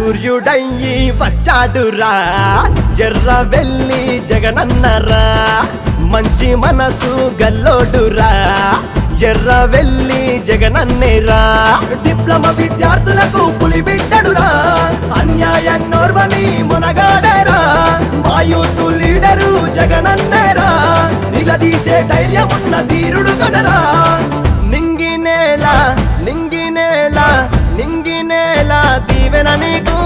సూర్యుడయ్యి వచ్చాడురా ఎర్రవెల్లి జగనన్నరా మంచి మనసు గల్లోడురా ఎర్రవెల్లి జగనన్నేరా డిప్లొమా విద్యార్థులకు పులిబిడ్డడురా అన్యాయన్నోర్వని మునగాడేరా మా యూత్ లీడరు జగనన్నేరా నిలదీసే ధైర్యమున్న ధీరుడు కదరా నింగినేల దీవెన నీకు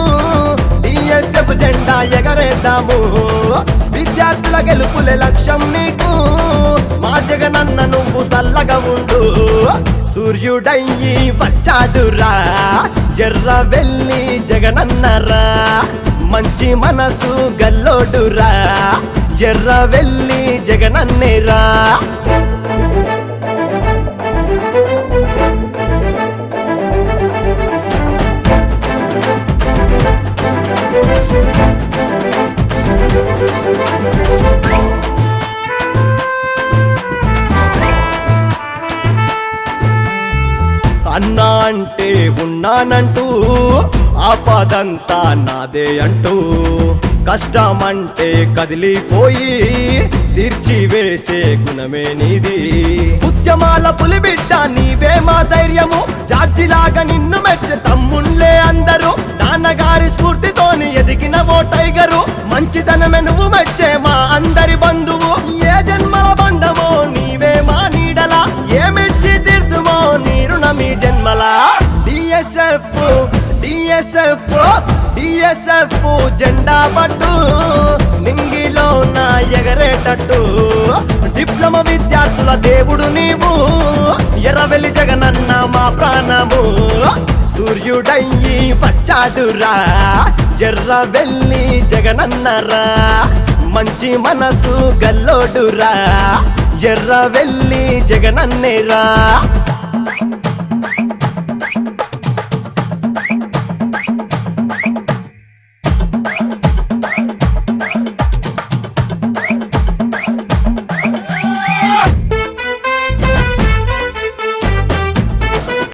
డిఎస్ఎఫ్ జెండా ఎగరేద్దాము విద్యార్థుల గెలుపులే లక్ష్యం నీకు మా జగనన్న నువ్వు సల్లగా ఉండు సూర్యుడయ్యి వచ్చాడురా ఎర్రవెల్లి జగనన్నరా మంచి మనసు గల్లోడురా ఎర్రవెల్లి జగనన్నేరా అన్నా అంటే ఉన్నానంటూ ఆపదంతా నాదే అంటూ కష్టమంటే కదిలిపోయి తీర్చివేసే గుణమే నీది ఉద్యమాల పులిబిడ్డ నీవే మా ధైర్యము జార్జిలాగా నిన్ను మెచ్చే తమ్ముళ్ళే అందరూ నాన్నగారి స్ఫూర్తితోని ఎదిగిన ఓ టైగరు మంచితనమే నువ్వు మెచ్చే మా అందరి బంధువు ఏ జన్మల బంధమో నీవే మా నీడలా ఏమిచ్చి తీర్దుమో నీ రుణమీ జన్మలా డిఎస్ఎఫ్ జెండా పట్టు నింగిలో నా ఎగరేటట్టు డిప్లొమా విద్యార్థుల దేవుడు నీవు ఎర్రవెల్లి జగనన్న మా ప్రాణము సూర్యుడయ్యి వచ్చాడురా ఎర్రవెల్లి జగనన్నరా మంచి మనసు గల్లోడురా ఎర్రవెల్లి జగనన్నేరా